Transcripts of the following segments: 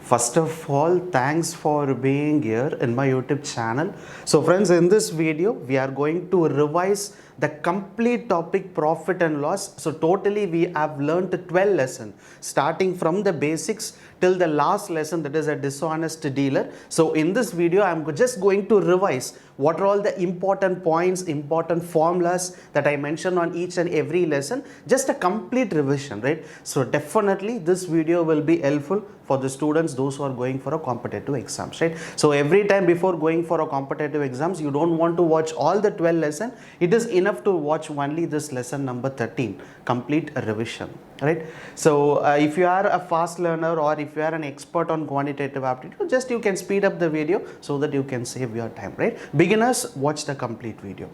First of all, thanks for being here in my YouTube channel. So friends, in this video, we are going to revise the complete topic profit and loss. So totally we have learned 12 lessons starting from the basics till the last lesson, that is a dishonest dealer. So in this video, I'm just going to revise what are all the important points, important formulas that I mentioned on each and every lesson, just a complete revision, right? So definitely this video will be helpful for the students, those who are going for a competitive exams, right? So every time before going for a competitive exams, you don't want to watch all the 12 lessons. It is enough to watch only this lesson number 13, complete revision, right? So if you are a fast learner or if you are an expert on quantitative aptitude, just you can speed up the video so that you can save your time, right? Beginners, watch the complete video.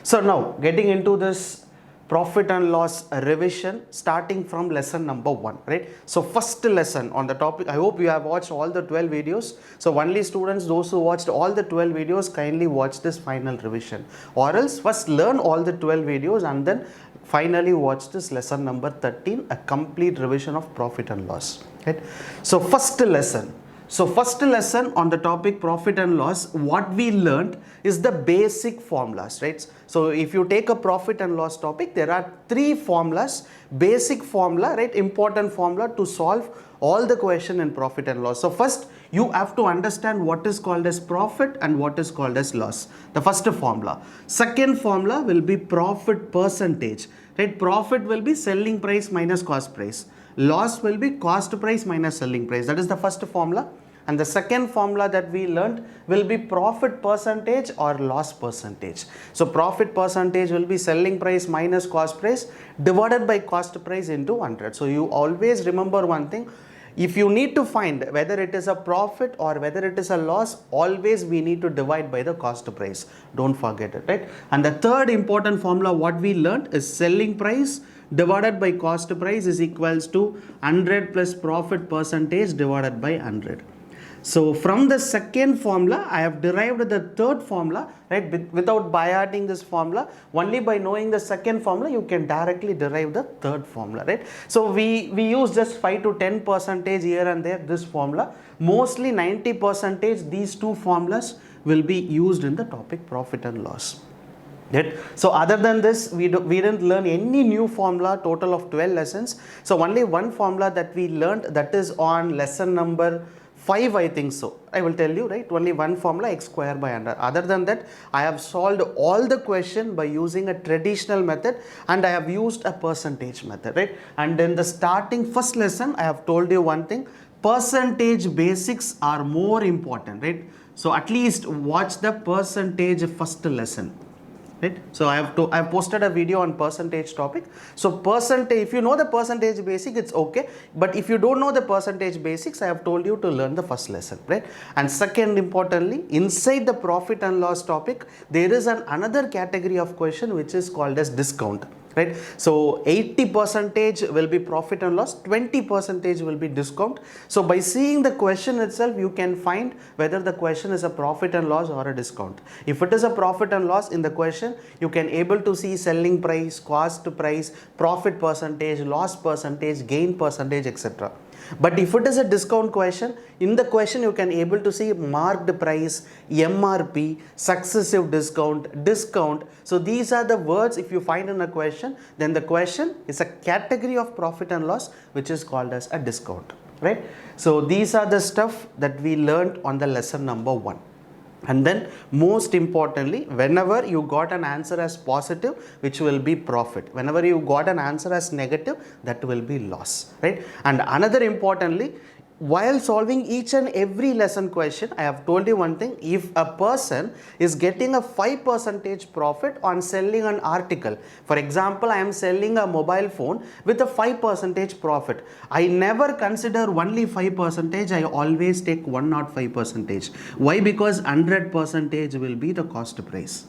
So now getting into this profit and loss revision starting from lesson number 1, right? So first lesson on the topic, I hope you have watched all the 12 videos. So only students, those who watched all the 12 videos, kindly watch this final revision, or else first learn all the 12 videos and then finally watch this lesson number 13, a complete revision of profit and loss, right? So first lesson on the topic profit and loss, what we learned is the basic formulas, right? So if you take a profit and loss topic, there are 3 formulas, basic formula, right? Important formula to solve all the question in profit and loss. So first you have to understand what is called as profit and what is called as loss, the first formula. Second formula will be profit percentage, right? Profit will be selling price minus cost price. Loss will be cost price minus selling price. That is the first formula. And the second formula that we learned will be profit percentage or loss percentage. So profit percentage will be selling price minus cost price divided by cost price into 100. So you always remember one thing. If you need to find whether it is a profit or whether it is a loss, always we need to divide by the cost price. Don't forget it, right? And the third important formula what we learned is selling price divided by cost price is equals to 100 plus profit percentage divided by 100. So from the second formula, I have derived the third formula, right? Without by-hearting this formula, only by knowing the second formula, you can directly derive the third formula, right? So we use just 5 to 10% here and there, this formula. Mostly 90% these two formulas will be used in the topic profit and loss. Right? So other than this, we didn't learn any new formula, total of 12 lessons. So only one formula that we learned, that is on lesson number 5, I think so. I will tell you, right? Only one formula, x square by 100. Other than that, I have solved all the question by using a traditional method and I have used a percentage method, right? And in the starting first lesson, I have told you one thing, percentage basics are more important, right? So at least watch the percentage first lesson. Right? So I have posted a video on percentage topic. So percentage, if you know the percentage basic, it's okay. But if you don't know the percentage basics, I have told you to learn the first lesson, right? And second, importantly, inside the profit and loss topic, there is another category of question which is called as discount. Right? So 80% will be profit and loss, 20% will be discount. So by seeing the question itself, you can find whether the question is a profit and loss or a discount. If it is a profit and loss in the question, you can able to see selling price, cost price, profit percentage, loss percentage, gain percentage, etc. But if it is a discount question, in the question you can able to see marked price, MRP, successive discount, discount. So these are the words if you find in a question, then the question is a category of profit and loss which is called as a discount, right? So these are the stuff that we learned on the lesson number 1. And then most importantly, whenever you got an answer as positive, which will be profit. Whenever you got an answer as negative, that will be loss, right? And another importantly, while solving each and every lesson question, I have told you one thing, if a person is getting a 5% profit on selling an article, for example, I am selling a mobile phone with a 5% profit, I never consider only 5%, I always take 105%. Why? Because 100% will be the cost price.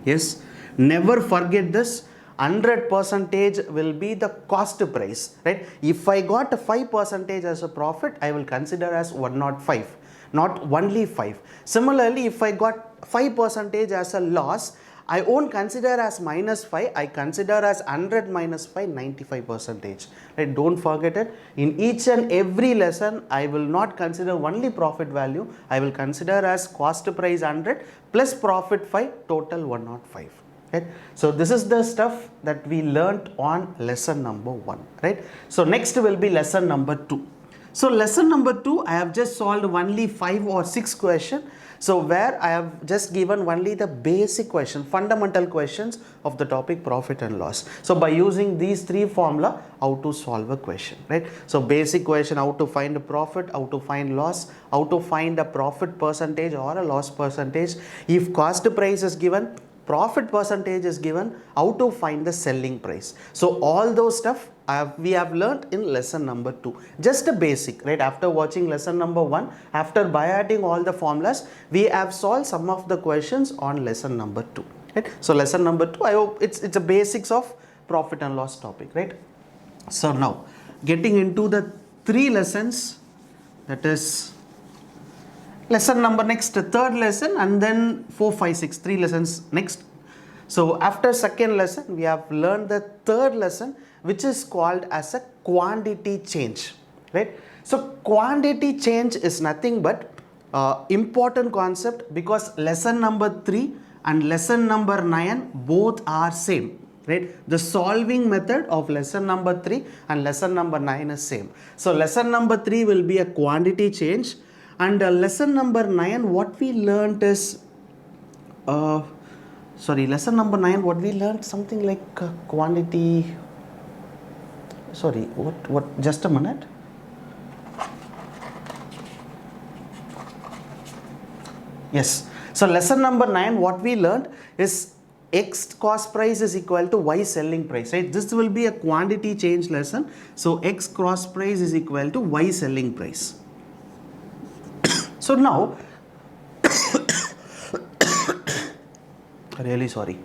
Yes, never forget this. 100% will be the cost price, right? If I got a 5% as a profit, I will consider as 105, not only 5. Similarly, if I got 5% as a loss, I won't consider as minus 5, I consider as 100 minus 5, 95 percentage. Right? Don't forget it. In each and every lesson, I will not consider only profit value. I will consider as cost price 100 plus profit 5, total 105. Right? So this is the stuff that we learnt on lesson number 1. Right? So next will be lesson number 2. So lesson number 2, I have just solved only 5 or 6 questions. So where I have just given only the basic question, fundamental questions of the topic profit and loss. So by using these 3 formula, how to solve a question, right? So basic question, how to find a profit, how to find loss, how to find a profit percentage or a loss percentage. If cost price is given, profit percentage is given, how to find the selling price. So all those stuff we have learnt in lesson number 2. Just a basic, right? After watching lesson number 1, after by adding all the formulas, we have solved some of the questions on lesson number 2. Right? So lesson number 2, I hope it's a basics of profit and loss topic, right? So now getting into the 3 lessons, that is lesson number next, third lesson, and then 4, 5, 6, 3 lessons next. So after second lesson, we have learned the third lesson, which is called as a quantity change, right? So quantity change is nothing but important concept, because lesson number 3 and lesson number 9 both are same, right? The solving method of lesson number 3 and lesson number 9 is same. So lesson number 3 will be a quantity change, and lesson number 9 what we learned is lesson number 9 what we learned something like quantity, just a minute. Yes, so lesson number 9 what we learned is X cost price is equal to Y selling price, right? This will be a quantity change lesson. So X cost price is equal to Y selling price. So now really sorry,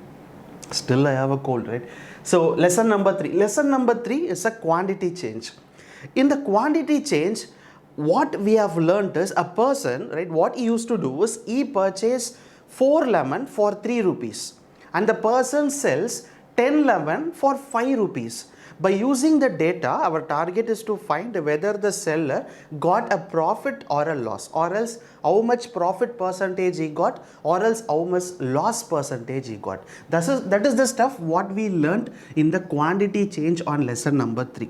still I have a cold, right? So lesson number 3 is a quantity change. In the quantity change, what we have learnt is a person, right, what he used to do is he purchased 4 lemon for 3 rupees and the person sells 10 lemon for 5 rupees. By using the data, our target is to find whether the seller got a profit or a loss, or else how much profit percentage he got, or else how much loss percentage he got. That is the stuff what we learned in the quantity change on lesson number 3.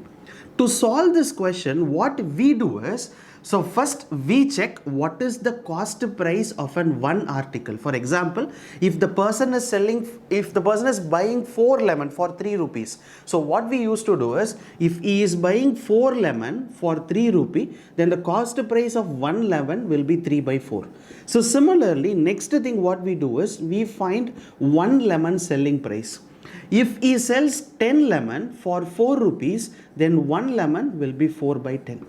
To solve this question, what we do is, so first we check what is the cost price of an one article. For example, if the person is buying 4 lemon for 3 rupees. So what we used to do is, if he is buying 4 lemon for 3 rupee, then the cost price of 1 lemon will be 3 by 4. So similarly, next thing what we do is, we find 1 lemon selling price. If he sells 10 lemon for 4 rupees, then 1 lemon will be 4 by 10.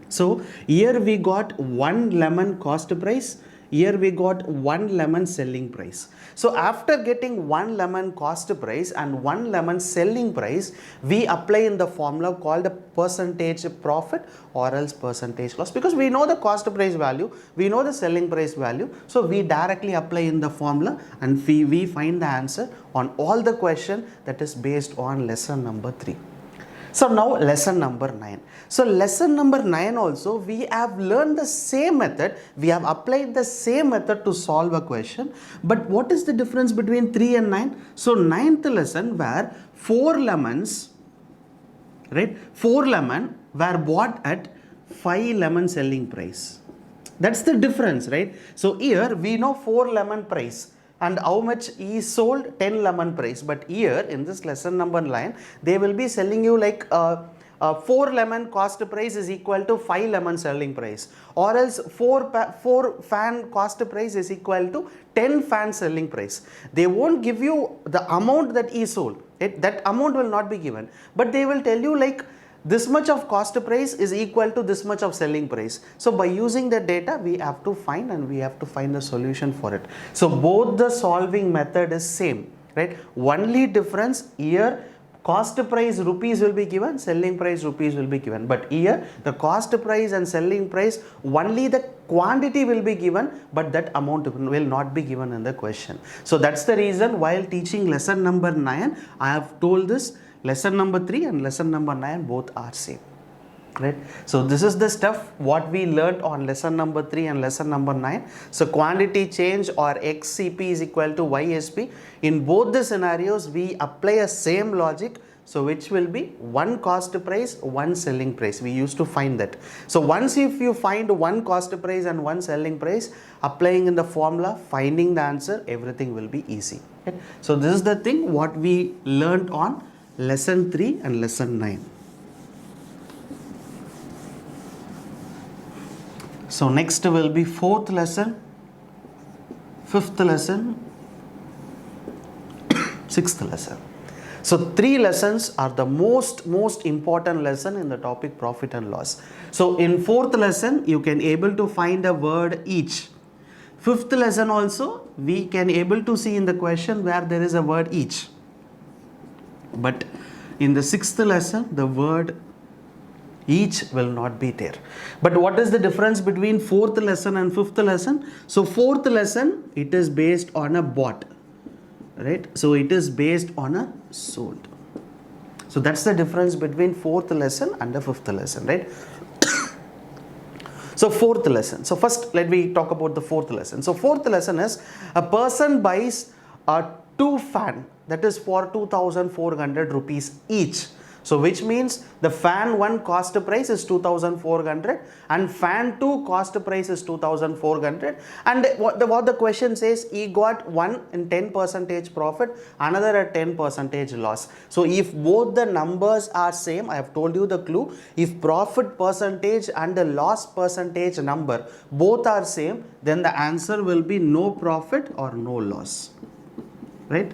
So here we got 1 lemon cost price, here we got 1 lemon selling price. So after getting 1 lemon cost price and 1 lemon selling price, we apply in the formula called the percentage profit or else percentage loss, because we know the cost price value, we know the selling price value. So we directly apply in the formula and we find the answer on all the question that is based on lesson number 3. So now lesson number 9. So lesson number 9 also we have learned the same method. We have applied the same method to solve a question. But what is the difference between 3 and 9? So 9th lesson where 4 lemons, right? 4 lemon were bought at 5 lemon selling price. That's the difference, right? So here we know 4 lemon price and how much he sold 10 lemon price, but here in this lesson number 9 they will be selling you like 4 lemon cost price is equal to 5 lemon selling price, or else 4 fan cost price is equal to 10 fan selling price. They won't give you the amount that he sold, that amount will not be given, but they will tell you like this much of cost price is equal to this much of selling price. So by using the data we have to find the solution for it. So both the solving method is same, right? Only difference here, cost price rupees will be given, selling price rupees will be given. But here the cost price and selling price, only the quantity will be given, but that amount will not be given in the question. So that's the reason while teaching lesson number 9, I have told this lesson number 3 and lesson number 9 both are same. Right. So this is the stuff what we learned on lesson number 3 and lesson number 9. So quantity change or XCP is equal to YSP. In both the scenarios, we apply a same logic. So which will be one cost price, one selling price. We used to find that. So once if you find one cost price and one selling price, applying in the formula, finding the answer, everything will be easy. Okay. So this is the thing what we learned on lesson 3 and lesson 9. So next will be 4th lesson, 5th lesson, 6th lesson. So 3 lessons are the most important lesson in the topic profit and loss. So in 4th lesson, you can able to find a word each. 5th lesson also, we can able to see in the question where there is a word each. But in the 6th lesson, the word each will not be there. But what is the difference between 4th lesson and 5th lesson? So 4th lesson, it is based on a bought, right? So it is based on a sold. So that's the difference between 4th lesson and the 5th lesson, right? So 4th lesson. So first let me talk about the 4th lesson. So 4th lesson is a person buys a 2 fan, that is for 2,400 rupees each. So which means the fan 1 cost price is 2,400 and fan 2 cost price is 2,400, and what the question says, he got one in 10% profit, another at 10% loss. So if both the numbers are same, I have told you the clue, if profit percentage and the loss percentage number both are same, then the answer will be no profit or no loss, right?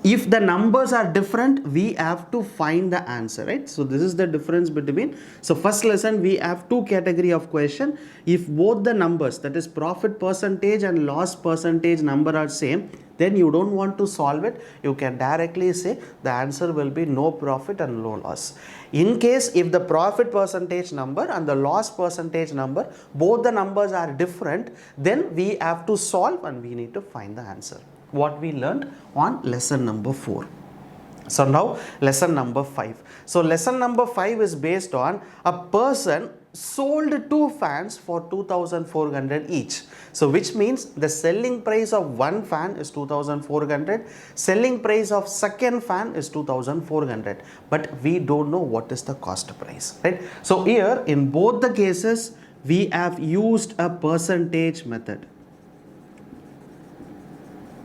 If the numbers are different, we have to find the answer, right? So this is the difference between. So first lesson, we have 2 category of question. If both the numbers, that is profit percentage and loss percentage number are same, then you don't want to solve it. You can directly say the answer will be no profit and no loss. In case if the profit percentage number and the loss percentage number, both the numbers are different, then we have to solve and we need to find the answer. What we learned on lesson number 4. So now lesson number 5. So lesson number 5 is based on a person sold 2 fans for 2,400 each. So which means the selling price of one fan is 2,400, selling price of second fan is 2,400, but we don't know what is the cost price, right? So here in both the cases, we have used a percentage method.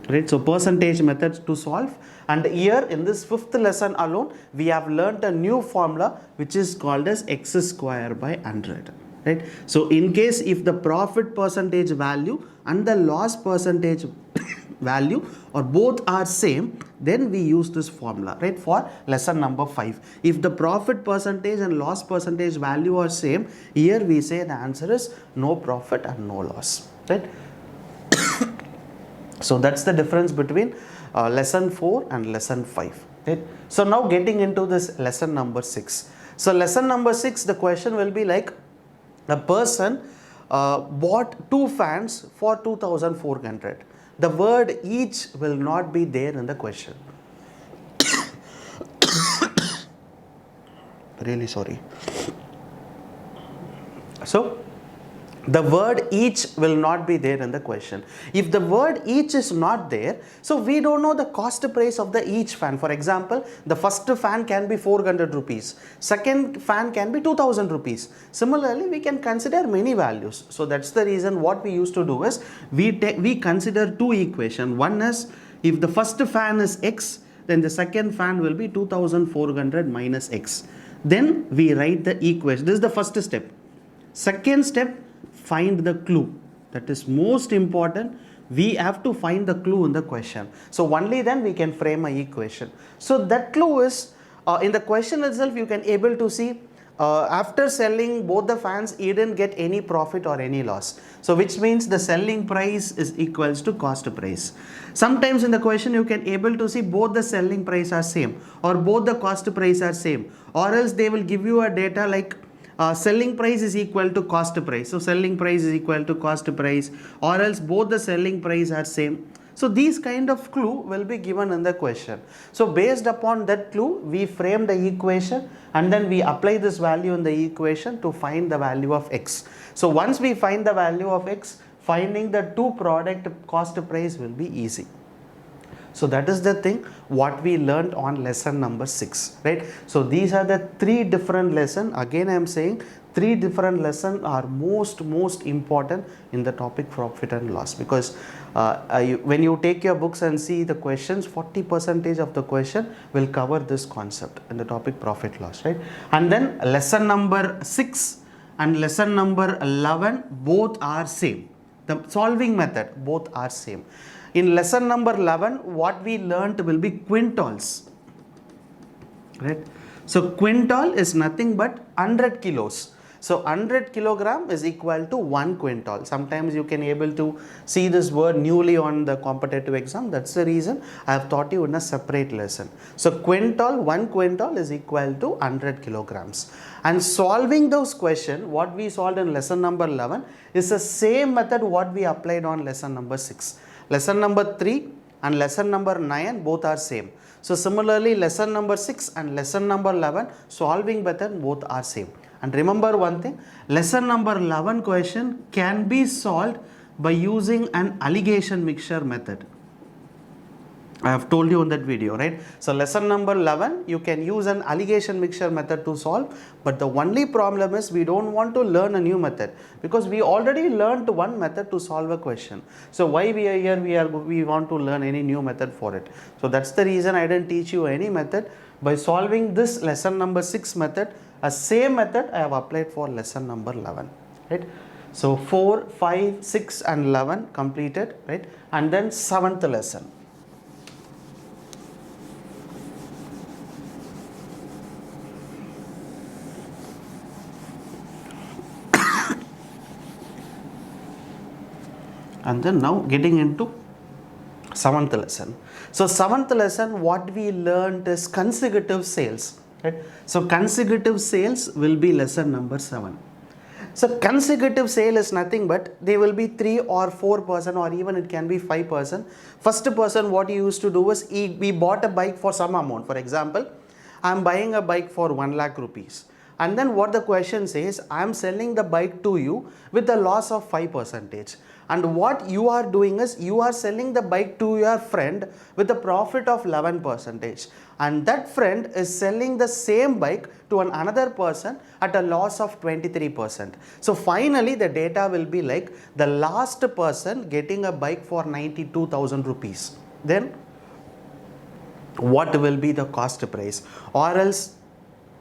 Right, so percentage methods to solve, and here in this 5th lesson alone we have learnt a new formula which is called as x square by 100, right? So in case if the profit percentage value and the loss percentage value or both are same, then we use this formula, right, for lesson number 5. If the profit percentage and loss percentage value are same, here we say the answer is no profit and no loss, right? So that's the difference between lesson 4 and lesson 5. Right? So now getting into this lesson number 6. So lesson number 6, the question will be like a person bought 2 fans for 2,400. The word each will not be there in the question. Really sorry. So the word each will not be there in the question. If the word each is not there, so we don't know the cost price of the each fan. For example, the first fan can be 400 rupees, second fan can be 2,000 rupees. Similarly, we can consider many values. So that's the reason what we used to do is we consider 2 equations. One is if the first fan is x, then the second fan will be 2,400 minus x. Then we write the equation. This is the first step. Second step, find the clue. That is most important. We have to find the clue in the question. So only then we can frame an equation. So that clue is in the question itself, you can able to see after selling both the fans, he didn't get any profit or any loss. So which means the selling price is equals to cost price. Sometimes in the question you can able to see both the selling price are same or both the cost price are same, or else they will give you a data like selling price is equal to cost price. So selling price is equal to cost price, or else both the selling price are same. So these kind of clue will be given in the question. So based upon that clue, we frame the equation and then we apply this value in the equation to find the value of x. So once we find the value of x, finding the two product cost price will be easy. So that is the thing what we learned on lesson number 6, right? So these are the 3 different lessons. Again I am saying 3 different lessons are most important in the topic profit and loss, because when you take your books and see the questions, 40% of the question will cover this concept in the topic profit loss, right? And then lesson number 6 and lesson number 11 both are same. The solving method both are same. In lesson number 11, what we learnt will be quintals, right? So quintal is nothing but 100 kilos. So 100 kilogram is equal to 1 quintal. Sometimes you can able to see this word newly on the competitive exam. That's the reason I have taught you in a separate lesson. So quintal, 1 quintal is equal to 100 kilograms. And solving those questions, what we solved in lesson number 11 is the same method what we applied on lesson number 6. Lesson number 3 and lesson number 9 both are same. So similarly lesson number 6 and lesson number 11 solving method both are same. And remember one thing, lesson number 11 question can be solved by using an alligation mixture method. I have told you in that video, right? So lesson number 11, you can use an alligation mixture method to solve, but the only problem is we don't want to learn a new method because we already learned one method to solve a question. So why we are here, we want to learn any new method for it. So that's the reason I didn't teach you any method. By solving this lesson number 6 method, a same method I have applied for lesson number 11, right? So 4, 5, 6 and 11 completed, right? And then 7th lesson. And then now getting into 7th lesson. So 7th lesson, what we learned is consecutive sales, right? So consecutive sales will be lesson number 7. So consecutive sale is nothing but they will be 3 or 4 person, or even it can be 5 person. First person what he used to do is we bought a bike for some amount. For example, I am buying a bike for 1 lakh rupees. And then what the question says, I am selling the bike to you with a loss of 5%. And what you are doing is you are selling the bike to your friend with a profit of 11%. And that friend is selling the same bike to another person at a loss of 23%. So finally the data will be like the last person getting a bike for 92,000 rupees. Then what will be the cost price, or else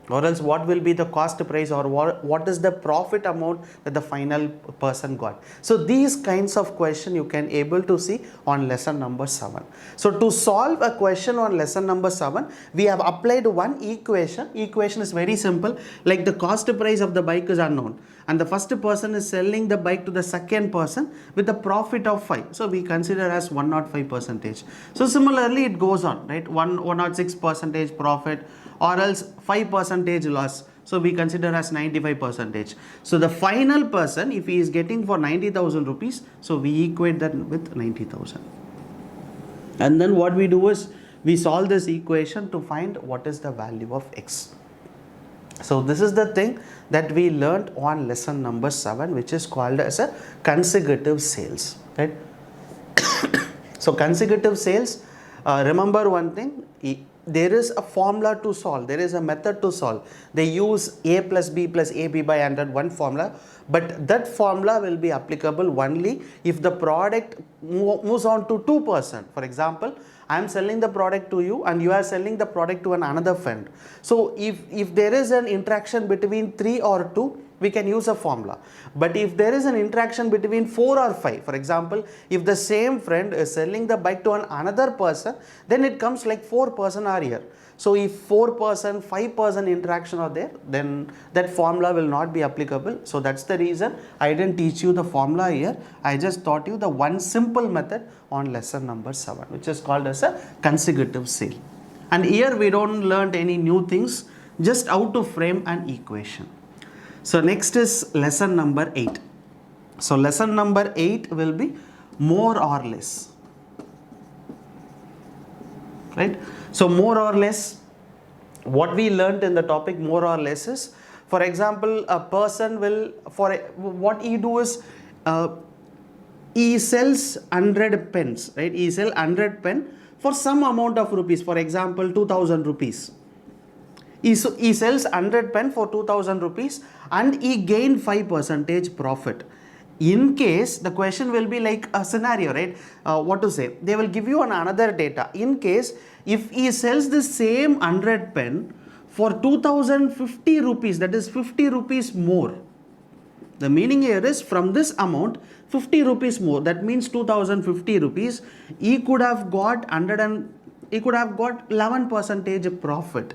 what will be the cost price, or what is the profit amount that the final person got. So these kinds of question you can able to see on lesson number 7. So to solve a question on lesson number 7, we have applied one equation. Equation is very simple, like the cost price of the bike is unknown and the first person is selling the bike to the second person with a profit of 5. So we consider as 105%. So similarly it goes on, right? 106% profit, or else 5% loss. So we consider as 95%. So the final person, if he is getting for 90,000 rupees, so we equate that with 90,000. And then what we do is we solve this equation to find what is the value of x. So this is the thing that we learned on lesson number 7, which is called as a consecutive sales, right? So consecutive sales, remember one thing, there is a formula to solve, there is a method to solve. They use a plus b plus ab by 100, one formula, but that formula will be applicable only if the product moves on to 2 person. For example, I am selling the product to you and you are selling the product to another friend. So if there is an interaction between 3 or 2, we can use a formula. But if there is an interaction between 4 or 5, for example, if the same friend is selling the bike to another person, then it comes like 4 person are here. So if 4%, 5% interaction are there, then that formula will not be applicable. So that's the reason I didn't teach you the formula here. I just taught you the one simple method on lesson number 7, which is called as a consecutive sale. And here we don't learn any new things, just how to frame an equation. So next is lesson number 8. So lesson number 8 will be more or less. Right? So more or less, what we learned in the topic more or less is, for example, a person will, what he do is, he sells 100 pens, right? He sells 100 pen for some amount of rupees, for example, 2000 rupees. He sells 100 pen for 2000 rupees and he gained 5% profit. In case, the question will be like a scenario, right? What to say? They will give you another data. In case, if he sells the same 100 pen for 2050 rupees, that is 50 rupees more. The meaning here is, from this amount, 50 rupees more, that means 2050 rupees, he could have got 11% profit.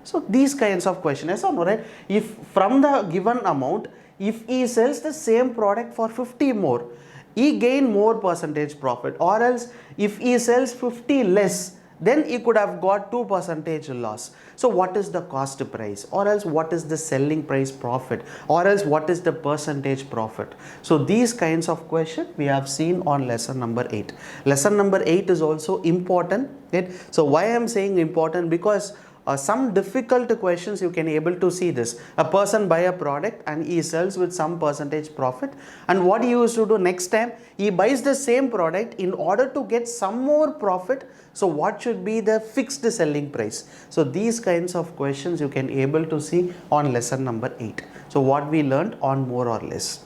So these kinds of questions, right? If from the given amount, if he sells the same product for 50 more, he gain more percentage profit, or else if he sells 50 less, then he could have got 2% loss. So what is the cost price, or else what is the selling price profit, or else what is the percentage profit? So these kinds of questions we have seen on lesson number 8. Lesson number 8 is also important, right? So why I am saying important, because some difficult questions you can able to see this. A person buy a product and he sells with some percentage profit, and what he used to do next time, he buys the same product in order to get some more profit. So what should be the fixed selling price? So these kinds of questions you can able to see on lesson number 8. So what we learned on more or less.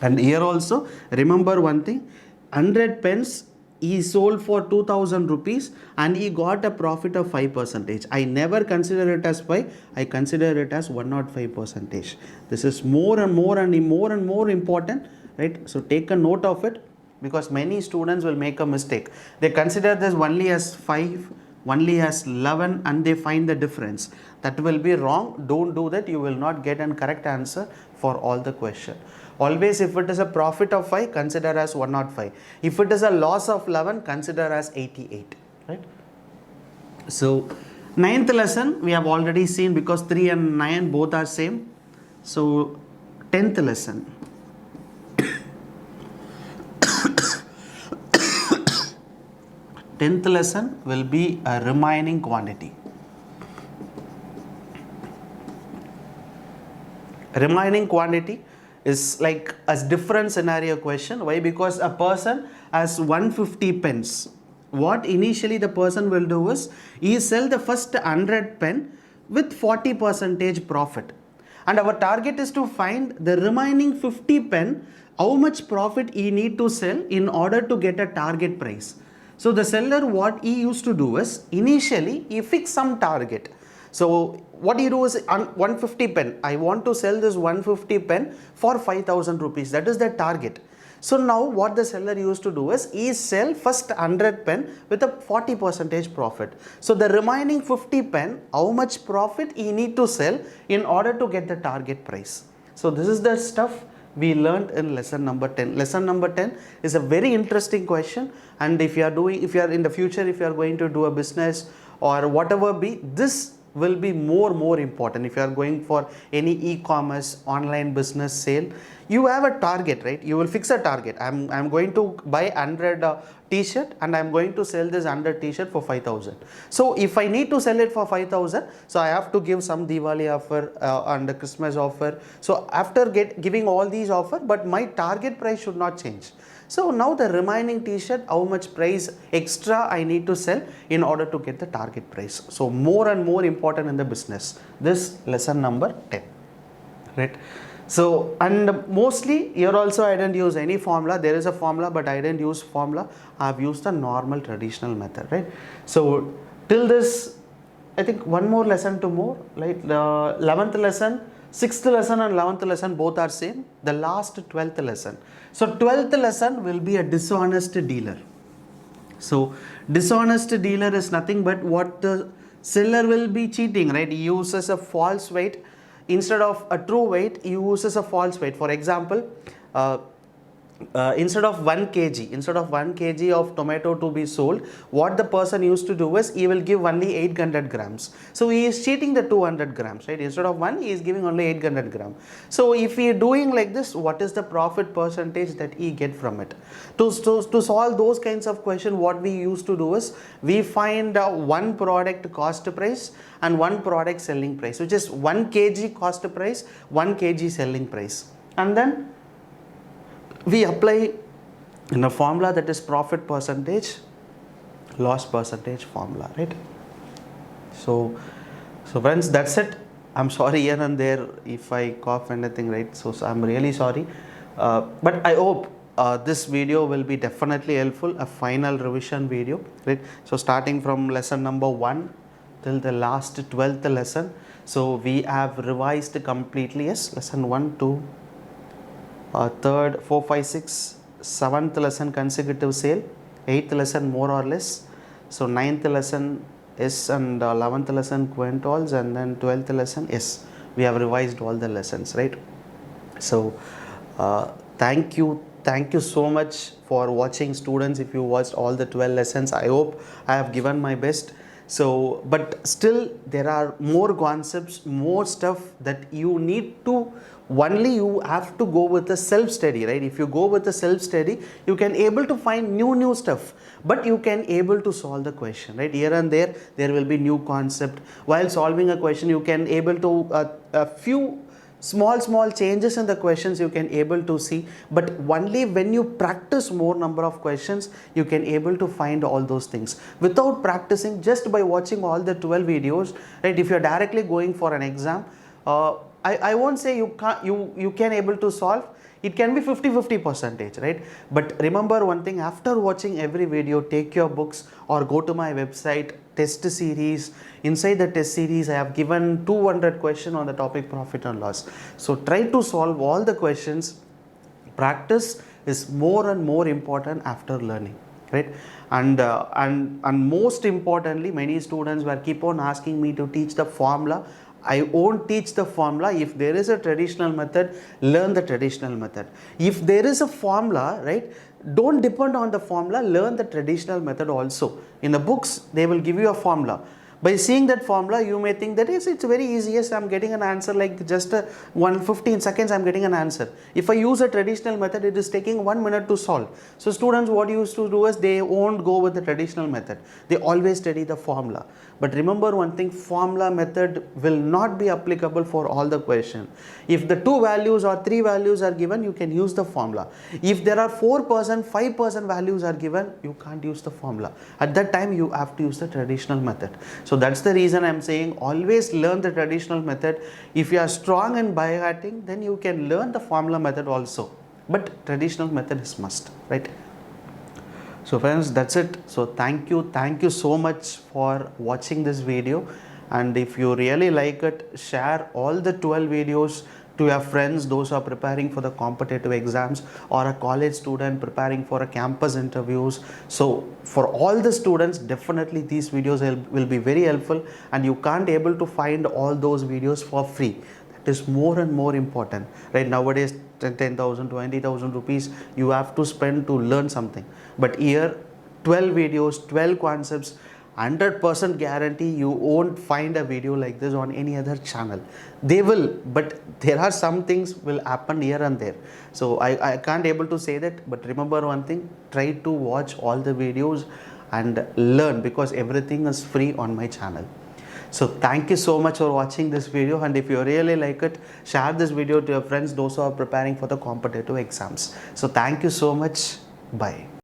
And here also remember one thing, 100 pens he sold for 2000 rupees and he got a profit of 5%. I never consider it as 5, I consider it as 105%. This is more and more important, right? So take a note of it, because many students will make a mistake. They consider this only as 5, only as 11, and they find the difference. That will be wrong. Don't do that. You will not get a correct answer for all the question. Always, if it is a profit of 5, consider as 105. If it is a loss of 11, consider as 88. Right? So, 9th lesson we have already seen, because 3 and 9 both are same. So, 10th lesson. 10th lesson will be a remaining quantity. Remaining quantity is like a different scenario question. Why? Because a person has 150 pens. What initially the person will do is, he sell the first 100 pen with 40% profit, and our target is to find the remaining 50 pen, how much profit he need to sell in order to get a target price. So the seller, what he used to do is, initially he fix some target. So what he do is, 150 pen, I want to sell this 150 pen for 5000 rupees. That is the target. So now what the seller used to do is, he sell first 100 pen with a 40% profit. So the remaining 50 pen, how much profit he need to sell in order to get the target price. So this is the stuff we learned in lesson number 10. Lesson number 10 is a very interesting question, and if you are in the future, if you are going to do a business or whatever be, this will be more important. If you are going for any e-commerce, online business sale, you have a target, right? You will fix a target. I'm going to buy 100 t-shirt and I'm going to sell this 100 t-shirt for 5000. So if I need to sell it for 5000, so I have to give some Diwali offer and the Christmas offer. So after giving all these offer, but my target price should not change. So now the remaining t-shirt, how much price extra I need to sell in order to get the target price. So more and more important in the business. This lesson number 10, right? So, and mostly here also I didn't use any formula. There is a formula, but I didn't use formula. I have used the normal traditional method, right? So till this, I think one more lesson to more, like the 11th lesson, 6th lesson and 11th lesson both are same. The last 12th lesson. So 12th lesson will be a dishonest dealer. So dishonest dealer is nothing but what the seller will be cheating, right? He uses a false weight instead of a true weight. He uses a false weight. For example, uh, instead of 1 kg of tomato to be sold, what the person used to do is he will give only 800 grams. So he is cheating the 200 grams, right? Instead of 1, he is giving only 800 grams. So if he is doing like this, what is the profit percentage that he get from it? To solve those kinds of questions, what we used to do is we find one product cost price and one product selling price, which is 1 kg cost price, 1 kg selling price, and then we apply in a formula that is profit percentage, loss percentage formula, right? So friends, that's it. I'm sorry here and there if I cough anything, right? So I'm really sorry, but I hope this video will be definitely helpful, a final revision video, right? So starting from lesson number 1 till the last 12th lesson, so we have revised completely. Yes, lesson 1, 2, third, 4, 5, 6, 7th lesson consecutive sale, 8th lesson more or less, so 9th lesson is, and 11th lesson quintols, and then 12th lesson is. We have revised all the lessons, right? So thank you so much for watching, students. If you watched all the 12 lessons, I hope I have given my best. So but still there are more concepts, more stuff that you need to, only you have to go with a self study, right? If you go with a self study, you can able to find new stuff, but you can able to solve the question, right? Here and there will be new concept. While solving a question, you can able to a few small changes in the questions you can able to see, but only when you practice more number of questions, you can able to find all those things. Without practicing, just by watching all the 12 videos, right? If you're directly going for an exam, I won't say you can able to solve. It can be 50-50 percentage, right? But remember one thing, after watching every video, take your books or go to my website, test series. Inside the test series, I have given 200 questions on the topic profit and loss. So try to solve all the questions. Practice is more and more important after learning, right? And most importantly, many students were keep on asking me to teach the formula. I won't teach the formula. If there is a traditional method, learn the traditional method. If there is a formula, right, don't depend on the formula, learn the traditional method also. In the books, they will give you a formula. By seeing that formula, you may think that yes, it's very easy. Yes, I'm getting an answer like just 15 seconds, I'm getting an answer. If I use a traditional method, it is taking 1 minute to solve. So students, what you used to do is they won't go with the traditional method. They always study the formula. But remember one thing, formula method will not be applicable for all the questions. If the 2 values or 3 values are given, you can use the formula. If there are 4%, 5% values are given, you can't use the formula. At that time, you have to use the traditional method. So that's the reason I'm saying always learn the traditional method. If you are strong in biohacking, then you can learn the formula method also. But traditional method is must, right? So friends, that's it. So thank you so much for watching this video, and if you really like it, share all the 12 videos to your friends, those who are preparing for the competitive exams, or a college student preparing for a campus interviews. So for all the students, definitely these videos will be very helpful, and you can't able to find all those videos for free. That is more and more important, right? Nowadays 10,000, 20,000 rupees you have to spend to learn something, but here 12 videos, 12 concepts, 100% guarantee you won't find a video like this on any other channel. They will, but there are some things will happen here and there. So I can't able to say that, but remember one thing, try to watch all the videos and learn, because everything is free on my channel. So thank you so much for watching this video, and if you really like it, share this video to your friends, those who are preparing for the competitive exams. So thank you so much. Bye.